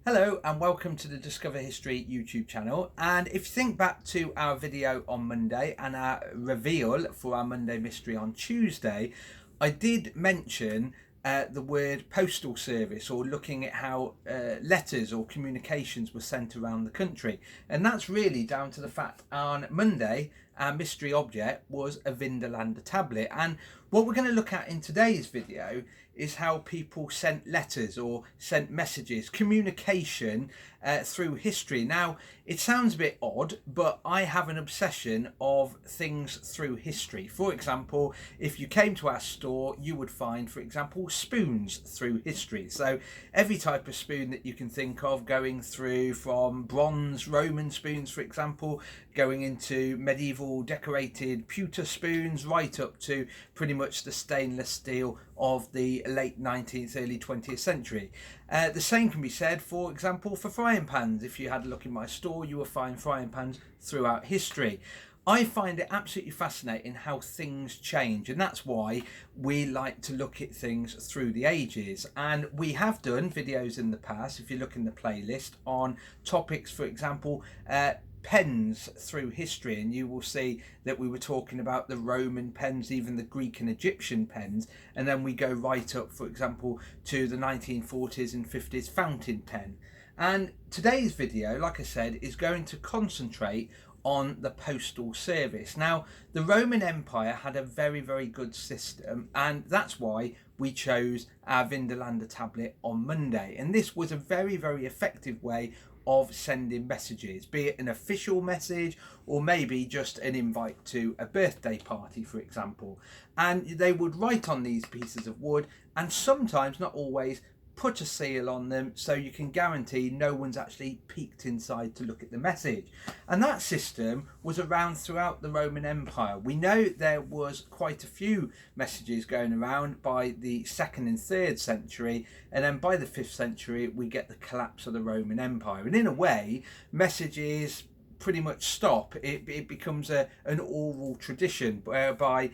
Hello and welcome to the Discover History YouTube channel. And if you think back to our video on Monday and our reveal for our Monday mystery on Tuesday, I did mention the word postal service, or looking at how letters or communications were sent around the country. And that's really down to the fact on Monday our mystery object was a Vindolanda tablet. And what we're going to look at in today's video is how people sent letters or sent messages, communication through history. Now, it sounds a bit odd, but I have an obsession of things through history. For example, if you came to our store, you would find, for example, spoons through history. So every type of spoon that you can think of, going through from bronze Roman spoons, for example, going into medieval decorated pewter spoons, right up to pretty much the stainless steel of the late 19th, early 20th century. The same can be said, for example, for frying pans. If you had a look in my store, you will find frying pans throughout history. I find it absolutely fascinating how things change, and that's why we like to look at things through the ages. And we have done videos in the past, if you look in the playlist, on topics, for example, pens through history, and you will see that we were talking about the Roman pens, even the Greek and Egyptian pens, and then we go right up, for example, to the 1940s and 50s fountain pen. And today's video, like I said, is going to concentrate on the postal service. Now, the Roman Empire had a very good system, and that's why we chose our Vindolanda tablet on Monday. And this was a very effective way of sending messages, be it an official message or maybe just an invite to a birthday party, for example. And they would write on these pieces of wood, and sometimes, not always, put a seal on them so you can guarantee no one's actually peeked inside to look at the message. And that system was around throughout the Roman Empire. We know there was quite a few messages going around by the 2nd and 3rd century, and then by the 5th century we get the collapse of the Roman Empire. And in a way, messages pretty much stop. It becomes an oral tradition whereby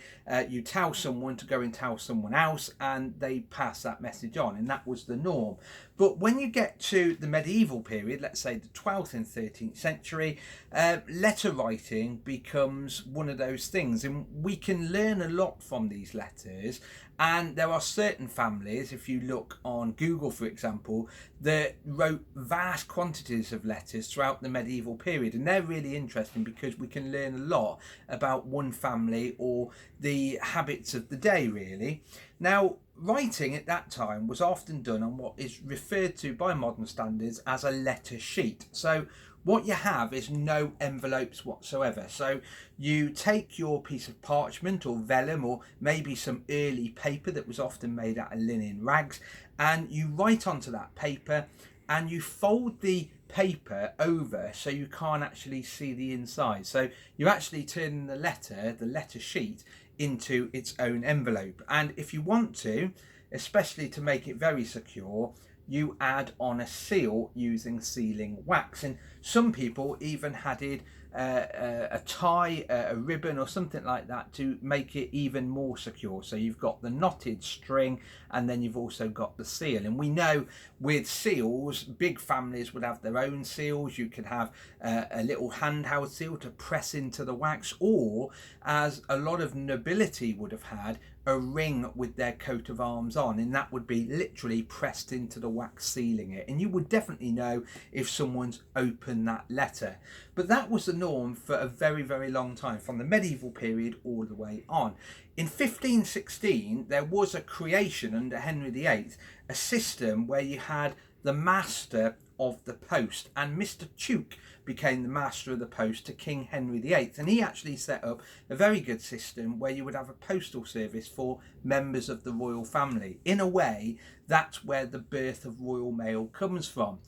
you tell someone to go and tell someone else, and they pass that message on, and that was the norm. But when you get to the medieval period, let's say the 12th and 13th century, letter writing becomes one of those things, and we can learn a lot from these letters. And there are certain families, if you look on Google, for example, that wrote vast quantities of letters throughout the medieval period. And they're really interesting because we can learn a lot about one family or the habits of the day, really. Now, writing at that time was often done on what is referred to by modern standards as a letter sheet. So what you have is no envelopes whatsoever. So you take your piece of parchment or vellum, or maybe some early paper that was often made out of linen rags, and you write onto that paper, and you fold the paper over so you can't actually see the inside. So you're actually turning the letter sheet, into its own envelope. And if you want to, especially to make it very secure, you add on a seal using sealing wax. And some people even added a tie, a ribbon or something like that to make it even more secure. So you've got the knotted string, and then you've also got the seal. And we know with seals, big families would have their own seals. You could have a little handheld seal to press into the wax, or, as a lot of nobility would have had, a ring with their coat of arms on, and that would be literally pressed into the wax, sealing it. And you would definitely know if someone's opened that letter. But that was the norm for a very long time, from the medieval period all the way on. In 1516, there was a creation under Henry VIII, a system where you had the master of the post, and Mr. Tuke became the master of the post to King Henry VIII, and he actually set up a very good system where you would have a postal service for members of the royal family. In a way, that's where the birth of Royal Mail comes from.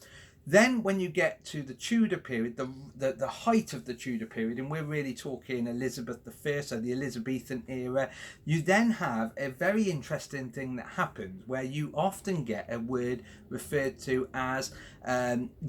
Then when you get to the Tudor period, the height of the Tudor period, and we're really talking Elizabeth I, so the Elizabethan era, you then have a very interesting thing that happens where you often get a word referred to as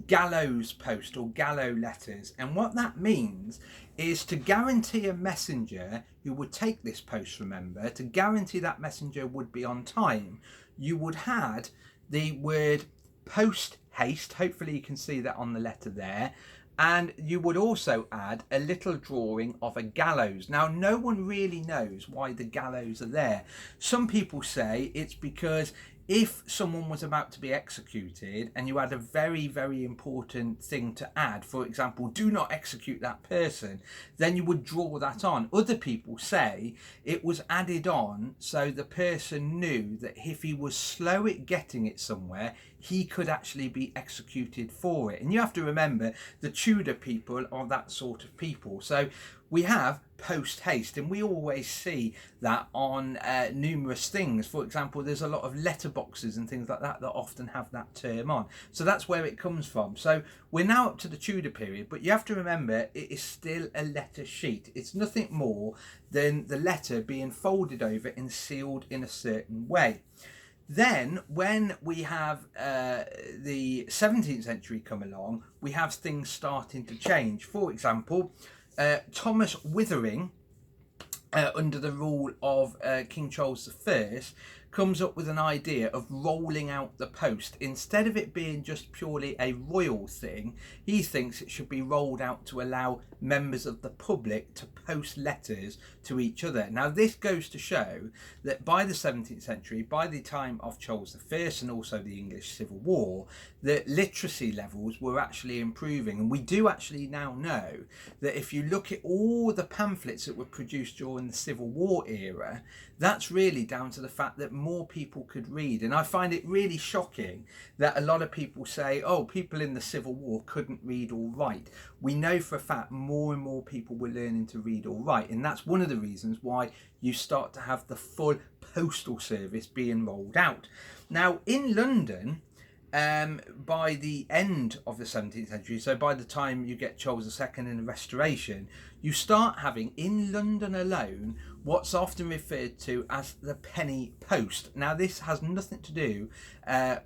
gallows post or gallow letters. And what that means is to guarantee a messenger who would take this post, remember, to guarantee that messenger would be on time, you would have the word post haste. Hopefully you can see that on the letter there. And you would also add a little drawing of a gallows. Now, no one really knows why the gallows are there. Some people say it's because if someone was about to be executed and you had a very, very important thing to add, for example, do not execute that person, then you would draw that on. Other people say it was added on so the person knew that if he was slow at getting it somewhere, he could actually be executed for it. And you have to remember, the Tudor people are that sort of people. So we have post haste, and we always see that on numerous things. For example, there's a lot of letterboxes and things like that that often have that term on. So that's where it comes from. So we're now up to the Tudor period, but you have to remember it is still a letter sheet. It's nothing more than the letter being folded over and sealed in a certain way. Then, when we have the 17th century come along, we have things starting to change. For example, Thomas Withering, under the rule of King Charles I, comes up with an idea of rolling out the post. Instead of it being just purely a royal thing, he thinks it should be rolled out to allow members of the public to post letters to each other. Now, this goes to show that by the 17th century, by the time of Charles I and also the English Civil War, the literacy levels were actually improving. And we do actually now know that if you look at all the pamphlets that were produced during the Civil War era, that's really down to the fact that more people could read. And I find it really shocking that a lot of people say, oh, people in the Civil War couldn't read or write. We know for a fact more and more people were learning to read or write. And that's one of the reasons why you start to have the full postal service being rolled out. Now, in London, by the end of the 17th century, so by the time you get Charles II and the Restoration, you start having in London alone what's often referred to as the penny post. Now, this has nothing to do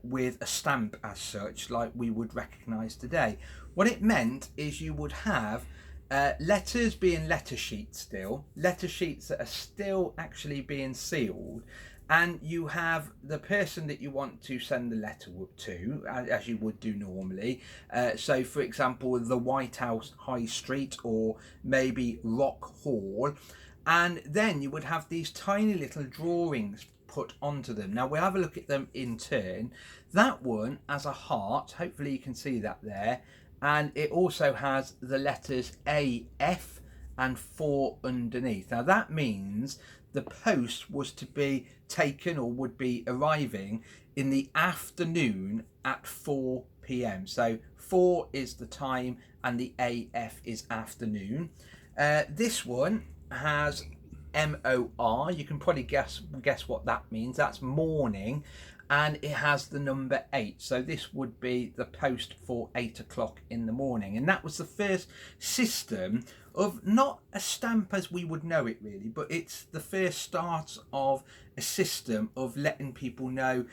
with a stamp as such, like we would recognise today. What it meant is you would have letters being letter sheets still, letter sheets that are still actually being sealed, and you have the person that you want to send the letter to, as you would do normally. So, for example, the White House High Street, or maybe Rock Hall. And then you would have these tiny little drawings put onto them. Now, we'll have a look at them in turn. That one has a heart. Hopefully you can see that there. And it also has the letters A, F, and 4 underneath. Now, that means the post was to be taken, or would be arriving in the afternoon at 4 p.m. So 4 is the time and the AF is afternoon. This one has MOR. You can probably guess what that means. That's morning. And it has the number 8. So this would be the post for 8 o'clock in the morning. And that was the first system of, not a stamp as we would know it really, but it's the first start of a system of letting people know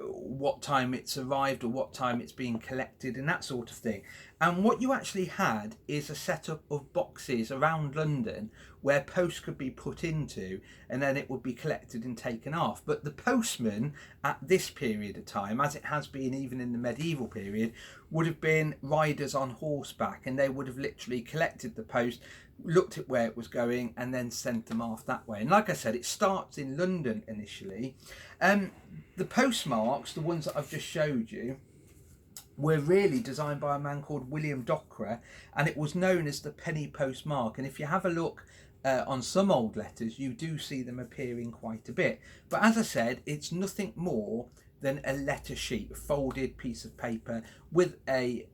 what time it's arrived or what time it's being collected and that sort of thing. And what you actually had is a setup of boxes around London where post could be put into, and then it would be collected and taken off. But the postman at this period of time, as it has been even in the medieval period, would have been riders on horseback, and they would have literally collected the post, looked at where it was going, and then sent them off that way. And like I said, it starts in London initially. The postmarks, the ones that I've just showed you, were really designed by a man called William Dockwra, and it was known as the penny postmark. And if you have a look on some old letters, you do see them appearing quite a bit. But as I said, it's nothing more than a letter sheet, a folded piece of paper with a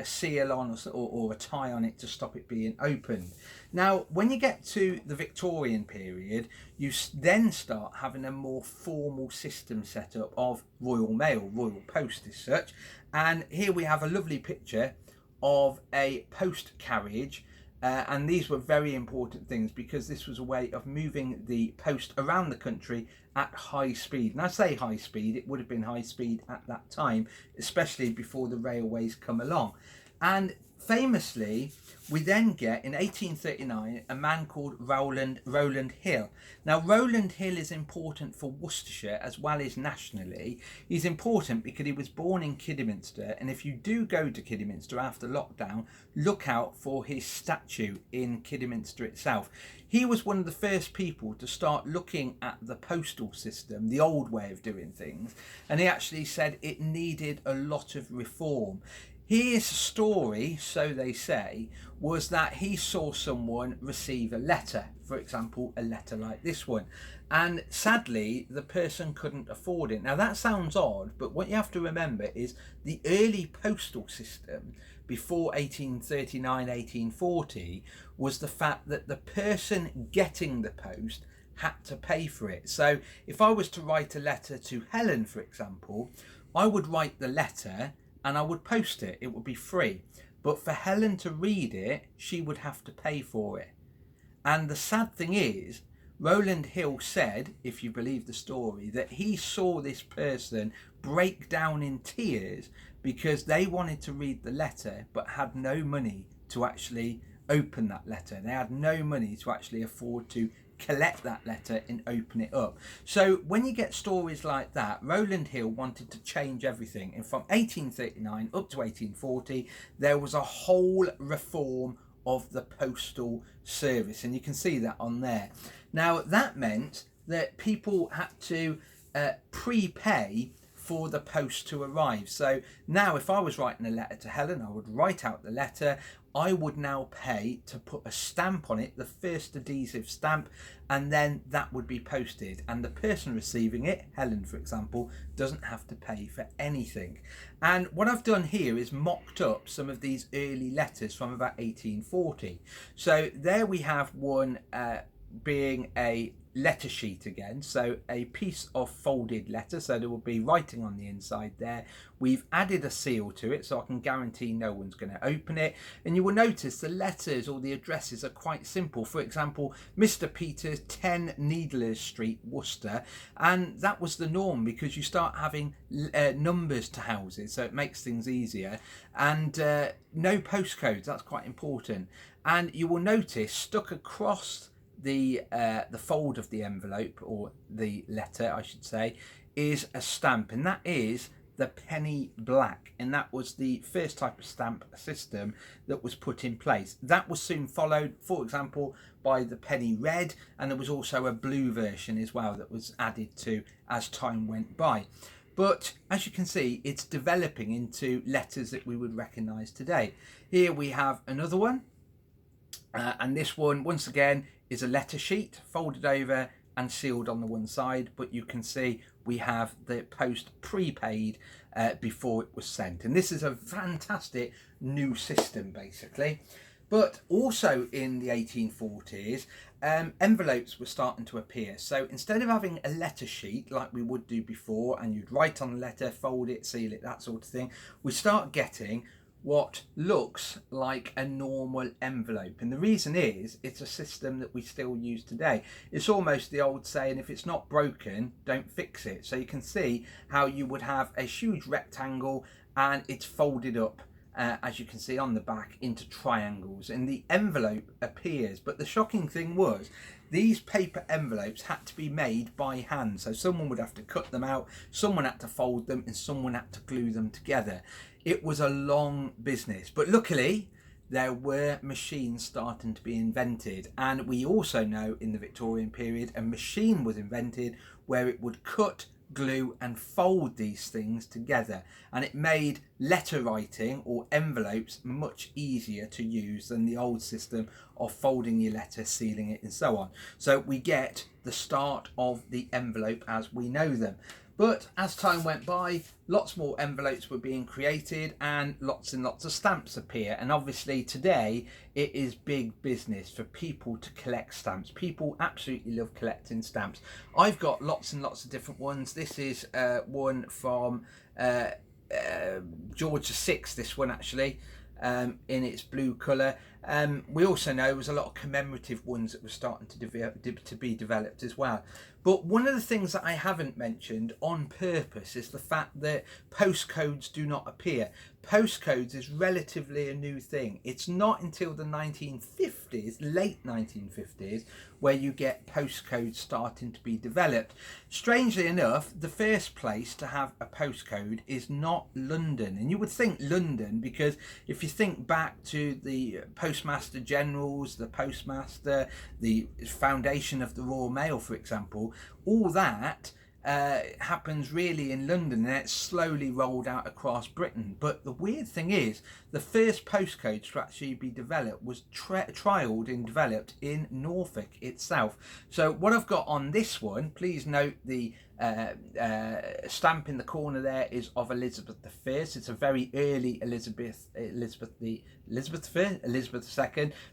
seal on or a tie on it to stop it being opened. Now, when you get to the Victorian period, you then start having a more formal system set up of Royal Mail, Royal Post as such. And here we have a lovely picture of a post carriage. And these were very important things because this was a way of moving the post around the country at high speed. And I say high speed, it would have been high speed at that time, especially before the railways come along. And famously, we then get in 1839 a man called Rowland Hill. Now, Rowland Hill is important for Worcestershire as well as nationally. He's important because he was born in Kidderminster, and if you do go to Kidderminster after lockdown, look out for his statue in Kidderminster itself. He was one of the first people to start looking at the postal system, the old way of doing things, and he actually said it needed a lot of reform. His story, so they say, was that he saw someone receive a letter, for example, a letter like this one, and sadly the person couldn't afford it. Now that sounds odd, but what you have to remember is the early postal system before 1839, 1840 was the fact that the person getting the post had to pay for it. So if I was to write a letter to Helen, for example, I would write the letter and I would post it. It would be free. But for Helen to read it, she would have to pay for it. And the sad thing is, Rowland Hill said, if you believe the story, that he saw this person break down in tears because they wanted to read the letter but had no money to actually open that letter. They had no money to actually afford to collect that letter and open it up. So when you get stories like that, Rowland Hill wanted to change everything, and from 1839 up to 1840 there was a whole reform of the postal service, and you can see that on there. Now that meant that people had to prepay for the post to arrive. So now if I was writing a letter to Helen, I would write out the letter. I would now pay to put a stamp on it, the first adhesive stamp, and then that would be posted. And the person receiving it, Helen for example, doesn't have to pay for anything. And what I've done here is mocked up some of these early letters from about 1840. So there we have one being a letter sheet again, so a piece of folded letter, so there will be writing on the inside there. We've added a seal to it so I can guarantee no one's going to open it, and you will notice the letters or the addresses are quite simple. For example, Mr. Peters, 10 Needlers Street, Worcester, and that was the norm because you start having numbers to houses, so it makes things easier. And no postcodes, that's quite important. And you will notice stuck across the fold of the envelope, or the letter I should say, is a stamp, and that is the penny black, and that was the first type of stamp system that was put in place. That was soon followed, for example, by the penny red, and there was also a blue version as well that was added to as time went by. But as you can see, it's developing into letters that we would recognise today. Here we have another one, and this one once again is a letter sheet folded over and sealed on the one side, but you can see we have the post prepaid before it was sent, and this is a fantastic new system basically. But also in the 1840s, envelopes were starting to appear. So instead of having a letter sheet like we would do before, and you'd write on the letter, fold it, seal it, that sort of thing, we start getting what looks like a normal envelope. And the reason is it's a system that we still use today. It's almost the old saying, if it's not broken, don't fix it. So you can see how you would have a huge rectangle and it's folded up, as you can see on the back, into triangles, and the envelope appears. But the shocking thing was, these paper envelopes had to be made by hand. So someone would have to cut them out, someone had to fold them, and someone had to glue them together. It was a long business, but luckily there were machines starting to be invented, and we also know in the Victorian period a machine was invented where it would cut, glue and fold these things together, and it made letter writing or envelopes much easier to use than the old system of folding your letter, sealing it and so on. So we get the start of the envelope as we know them. But as time went by, lots more envelopes were being created and lots of stamps appear. And obviously today it is big business for people to collect stamps. People absolutely love collecting stamps. I've got lots and lots of different ones. This is one from George VI, this one actually. in its blue colour. We also know there was a lot of commemorative ones that were starting to be developed as well. But one of the things that I haven't mentioned on purpose is the fact that postcodes do not appear. Postcodes is relatively a new thing. It's not until the 1950s, late 1950s, where you get postcodes starting to be developed. Strangely enough, the first place to have a postcode is not London. And you would think London, because if you think back to the Postmaster Generals, the Postmaster, the foundation of the Royal Mail, for example, all that happens really in London, and it's slowly rolled out across Britain. But the weird thing is, the first postcode to actually be developed was trialled and developed in Norfolk itself. So what I've got on this one, please note the stamp in the corner there is of Elizabeth I. It's a very early Elizabeth II,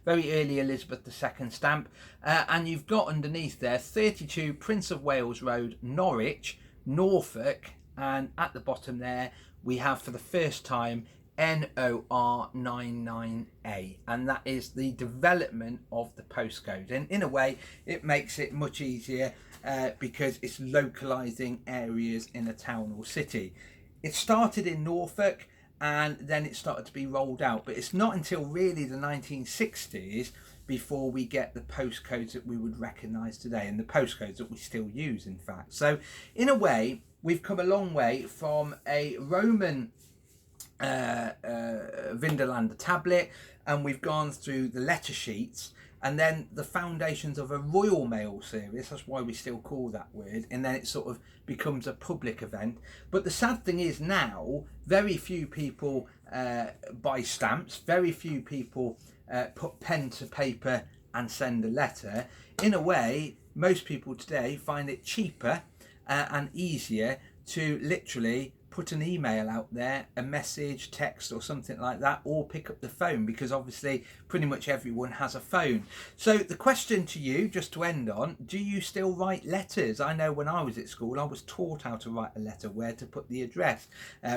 very early Elizabeth II stamp. And you've got underneath there 32 Prince of Wales Road, Norwich, Norfolk, and at the bottom there we have for the first time NOR99A, and that is the development of the postcode. And in a way it makes it much easier because it's localizing areas in a town or city. It started in Norfolk and then it started to be rolled out, but it's not until really the 1960s before we get the postcodes that we would recognize today, and the postcodes that we still use, in fact. So in a way we've come a long way from a Roman Vindelander tablet, and we've gone through the letter sheets, and then the foundations of a Royal Mail service. That's why we still call that word, and then it sort of becomes a public event. But the sad thing is now very few people buy stamps, very few people put pen to paper and send a letter. In a way, most people today find it cheaper and easier to literally put an email out there, a message, text or something like that, or pick up the phone, because obviously pretty much everyone has a phone. So the question to you, just to end on, do you still write letters? I know when I was at school I was taught how to write a letter, where to put the address,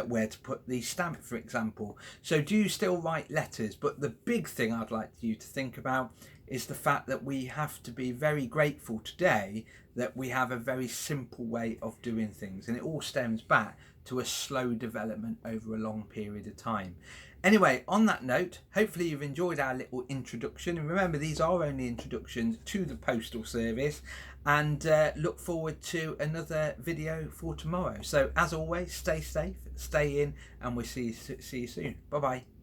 where to put the stamp, for example. So do you still write letters? But the big thing I'd like you to think about is the fact that we have to be very grateful today that we have a very simple way of doing things, and it all stems back to a slow development over a long period of time. Anyway, on that note, hopefully you've enjoyed our little introduction, and remember these are only introductions to the postal service, and look forward to another video for tomorrow. So as always, stay safe, stay in, and we'll see you soon. Bye bye.